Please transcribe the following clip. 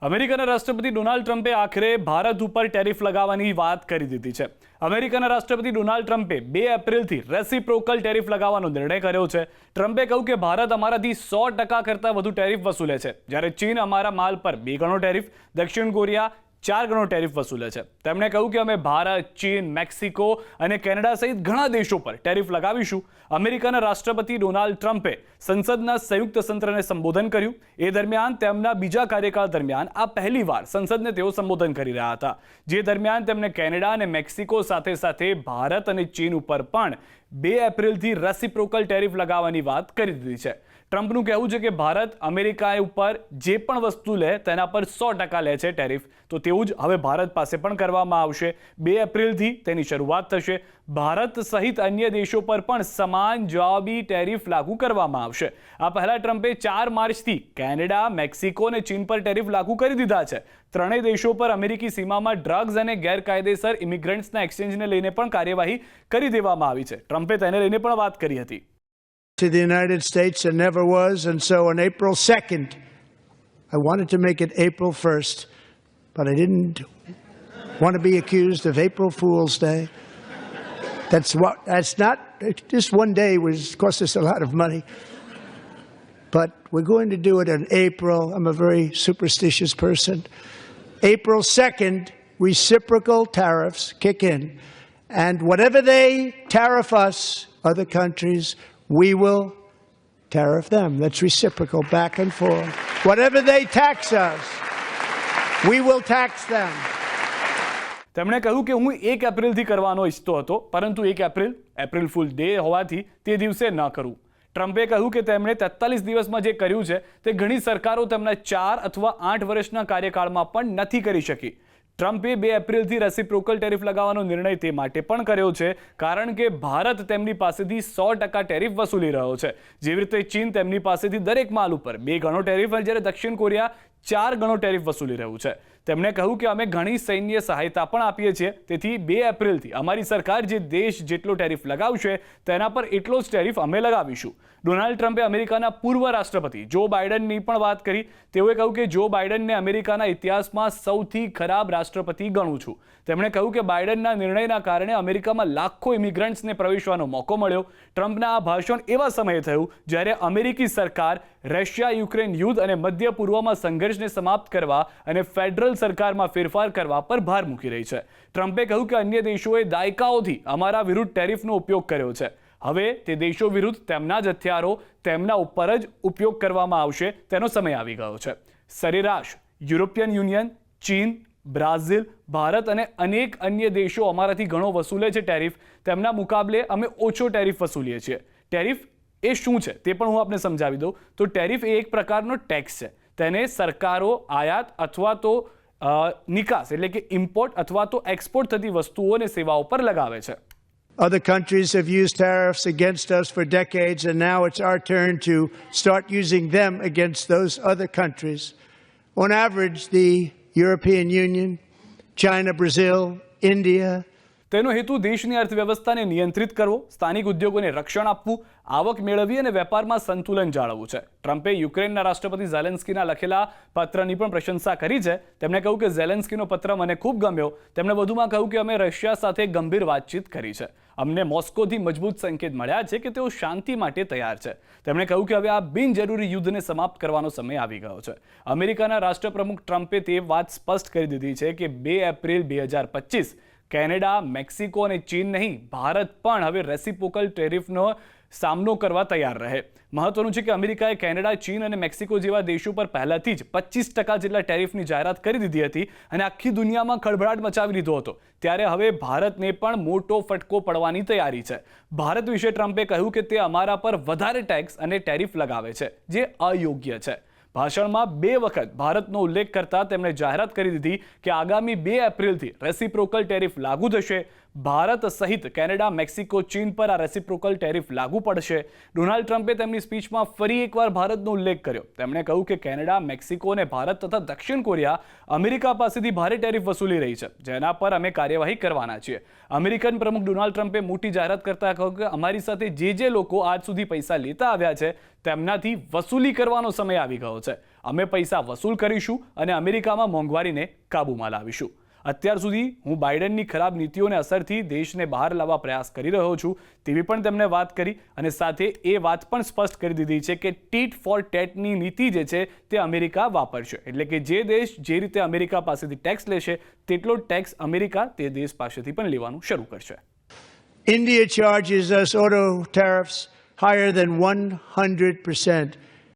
અમેરિકાના રાષ્ટ્રપતિ ડોનાલ્ડ ટ્રમ્પે આખરે ભારત ઉપર ટેરિફ લગાવવાની વાત કરી દીધી છે। અમેરિકાના રાષ્ટ્રપતિ ડોનાલ્ડ ટ્રમ્પે 2 એપ્રિલથી રેસિપ્રોકલ ટેરિફ લગાવવાનો નિર્ણય કર્યો છે। ટ્રમ્પે કહ્યું કે ભારત અમારાથી 100% કરતાં વધુ ટેરિફ વસૂલે છે, જ્યારે ચીન અમારા માલ પર 2 ગણો ટેરિફ, દક્ષિણ કોરિયા 4 ગણો ટેરિફ વસૂલે છે। તેમણે કહ્યું કે અમે ભારત, ચીન, મેક્સિકો અને કેનેડા સહિત ઘણા દેશો પર ટેરિફ લગાવીશું। અમેરિકાના રાષ્ટ્રપતિ ડોનાલ્ડ ટ્રમ્પે સંસદના સંયુક્ત સત્રને સંબોધન કર્યું। એ દરમિયાન તેમના બીજા કાર્યકાળ દરમિયાન આ પહેલીવાર સંસદને તેઓ સંબોધન કરી રહ્યા હતા, જે દરમિયાન તેમણે કેનેડા અને મેક્સિકો સાથે સાથે ભારત અને ચીન ઉપર પણ 2 એપ્રિલથી રેસિપ્રોકલ ટેરિફ લગાવવાની વાત કરી દીધી છે। ટ્રમ્પનું કહેવું છે કે ભારત અમેરિકા ઉપર જે પણ વસ્તુ લે તેના પર 100% લે છે ટેરિફ, તો તેવું જ હવે ભારત પાસે પણ કરવામાં આવશે। 2 એપ્રિલથી તેની શરૂઆત થશે। ભારત સહિત અન્ય દેશો પર પણ સમાન જવાબી ટેરિફ લાગુ કરવામાં આવશે। આ પહેલા ટ્રમ્પે 4 માર્ચથી કેનેડા, મેક્સિકો અને ચીન પર ટેરિફ લાગુ કરી દીધા છે। ત્રણેય દેશો પર અમેરિકી સીમામાં ડ્રગ્સ અને ગેરકાયદેસર ઇમિગ્રન્ટ્સના એક્સચેન્જને લઈને પણ કાર્યવાહી કરી દેવામાં આવી છે। ટ્રમ્પે તેને લઈને પણ વાત કરી હતી। To the United States and never was, and so on April 2nd, I wanted to make it April 1st, but I didn't want to be accused of April Fool's Day. That's not, just one day cost us a lot of money, but we're going to do it in April. I'm a very superstitious person. April 2nd, reciprocal tariffs kick in, and whatever they tariff us, other countries, we will tariff them. That's reciprocal, back and forth. Whatever they tax us, we will tax them. તેમણે કહ્યું કે હું 1 એપ્રિલથી કરવાનો ઈચ્છતો હતો, પરંતુ 1 April full day હોવાથી તે દિવસે ન કરું। ટ્રમ્પે કહ્યું કે તેમણે 43 દિવસમાં જે કર્યું છે તે ઘણી સરકારો તેમના 4 અથવા 8 વર્ષના કાર્યકાળમાં પણ નથી કરી શકી। ટ્રમ્પે 2 એપ્રિલથી રેસિપ્રોકલ ટેરિફ લગાવવાનો નિર્ણય તે માટે પણ કર્યો છે કારણ કે ભારત તેમની પાસેથી 100% ટેરિફ વસૂલી રહ્યો છે। જેવી રીતે ચીન તેમની પાસેથી દરેક માલ ઉપર 2 ગણો ટેરિફ, જ્યારે દક્ષિણ કોરિયા 4 ગણો ટેરિફ વસૂલી રહ્યું છે। તેમણે કહ્યું કે અમે ઘણી સૈન્ય સહાયતા પણ આપીએ છીએ, તેથી 2 એપ્રિલથી અમારી સરકાર જે દેશ જેટલો ટેરિફ લગાવશે તેના પર એટલો જ ટેરિફ અમે લગાવીશું। ડોનાલ્ડ ટ્રમ્પે અમેરિકાના પૂર્વ રાષ્ટ્રપતિ જો બાઇડનની પણ વાત કરી। તેઓએ કહ્યું કે જો બાઇડનને અમેરિકાના ઇતિહાસમાં સૌથી ખરાબ રાષ્ટ્રપતિ ગણું છું। તેમણે કહ્યું કે બાઇડનના નિર્ણયના કારણે અમેરિકામાં લાખો ઇમિગ્રન્ટ્સને પ્રવેશવાનો મોકો મળ્યો। ટ્રમ્પના આ ભાષણ એવા સમયે થયું જ્યારે અમેરિકી સરકાર રશિયા-યુક્રેન યુદ્ધ અને મધ્ય પૂર્વમાં સંઘર્ષને સમાપ્ત કરવા અને ફેડરલ સરકારમાં ફેરફાર કરવા પર ભાર મૂકી રહી છે। ટ્રમ્પે કહ્યું કે અન્ય દેશોએ દાયકાઓથી અમારા વિરુદ્ધ ટેરિફનો ઉપયોગ કર્યો છે, હવે તે દેશો વિરુદ્ધ તેમના જ હથિયારો તેમના ઉપર જ ઉપયોગ કરવામાં આવશે તેનો સમય આવી ગયો છે। સરેરાશ યુરોપિયન યુનિયન, ચીન, બ્રાઝિલ, ભારત અને અનેક અન્ય દેશો અમારાથી ઘણો વસૂલે છે ટેરિફ, તેમના મુકાબલે અમે ઓછો ટેરિફ વસૂલીએ છીએ। ટેરિફ એ શું છે તે પણ હું આપને સમજાવી દઉં તો ટેરિફ એ એક પ્રકારનો ટેક્સ છે। તેને સરકારો આયાત અથવા તો નિકાસ એટલે કે ઇમ્પોર્ટ અથવા તો એક્સપોર્ટ થતી વસ્તુઓ અને સેવાઓ પર લગાવે છે। Other countries have used tariffs against us for decades, and now it's our turn to start using them against those other countries. On average, the European Union, China, Brazil, India, તેનો હેતુ દેશની અર્થવ્યવસ્થાને નિયંત્રિત કરવો, સ્થાનિક ઉદ્યોગોને રક્ષણ આપવું, આવક મેળવવી અને વેપારમાં સંતુલન જાળવવું છે। ટ્રમ્પે યુક્રેનના રાષ્ટ્રપતિ ઝેલેન્સ્કીના લખેલા પત્રની પણ પ્રશંસા કરી છે। તેમણે કહ્યું કે ઝેલેન્સ્કીનો પત્ર મને ખૂબ ગમ્યો। તેમણે વધુમાં કહ્યું કે અમે રશિયા સાથે ગંભીર વાતચીત કરી છે। અમને મોસ્કોથી મજબૂત સંકેત મળ્યા છે કે તેઓ શાંતિ માટે તૈયાર છે। તેમણે કહ્યું કે હવે આ બિનજરૂરી યુદ્ધને સમાપ્ત કરવાનો સમય આવી ગયો છે। અમેરિકાના રાષ્ટ્રપ્રમુખ ટ્રમ્પે તે વાત સ્પષ્ટ કરી દીધી છે કે 2 એપ્રિલ 2025 કેનેડા, મેક્સિકો અને ચીન નહીં, ભારત પણ હવે રેસિપ્રોકલ ટેરિફનો સામનો કરવા તૈયાર રહે। મહત્વનું છે કે અમેરિકાએ કેનેડા, ચીન અને મેક્સિકો જેવા દેશો પર પહેલાથી જ 25% જેટલા ટેરિફની જાહેરાત કરી દીધી હતી અને આખી દુનિયામાં ખળભળાટ મચાવી લીધો હતો। ત્યારે હવે ભારતને પણ મોટો ફટકો પડવાની તૈયારી છે। ભારત વિશે ટ્રમ્પે કહ્યું કે તે અમારા પર વધારે ટેક્સ અને ટેરિફ લગાવે છે, જે અયોગ્ય છે। ભાષણમાં 2 વખત ભારતનો ઉલ્લેખ કરતા તેમણે જાહેરાત કરી દીધી કે આગામી 2 એપ્રિલથી રેસિપ્રોકલ ટેરિફ લાગુ થશે। ભારત સહિત કેનેડા, મેક્સિકો, ચીન પર આ રેસિપ્રોકલ ટેરિફ લાગુ પડશે। ડોનાલ્ડ ટ્રમ્પે તેમની સ્પીચમાં ફરી એકવાર ભારતનો ઉલ્લેખ કર્યો। તેમણે કહ્યું કે કેનેડા, મેક્સિકો અને ભારત તથા દક્ષિણ કોરિયા અમેરિકા પાસેથી ભારે ટેરિફ વસૂલી રહી છે, જેના પર અમે કાર્યવાહી કરવાના છીએ। અમેરિકન પ્રમુખ ડોનાલ્ડ ટ્રમ્પે મોટી જાહેરાત કરતા કહ્યું કે અમારી સાથે જે લોકો આજ સુધી પૈસા લેતા આવ્યા છે તેમનાથી વસૂલી કરવાનો સમય આવી ગયો છે। અમે પૈસા વસૂલ કરીશું અને અમેરિકામાં મોંઘવારીને કાબૂમાં લાવીશું. અત્યાર સુધી હું બાઇડનની ખરાબ નીતિઓને અસરથી દેશને બહાર લાવવા પ્રયાસ કરી રહ્યો છું તેવી પણ તેમણે વાત કરી અને સાથે એ વાત પણ સ્પષ્ટ કરી દીધી છે કે ટીટ ફોર ટેટની નીતિ જે છે તે અમેરિકા વાપરશે. એટલે કે જે દેશ જે રીતે અમેરિકા પાસેથી ટેક્સ લેશે તેટલો ટેક્સ અમેરિકા તે દેશ પાસેથી પણ લેવાનું શરૂ કરશે. India charges us auto tariffs higher than 100%.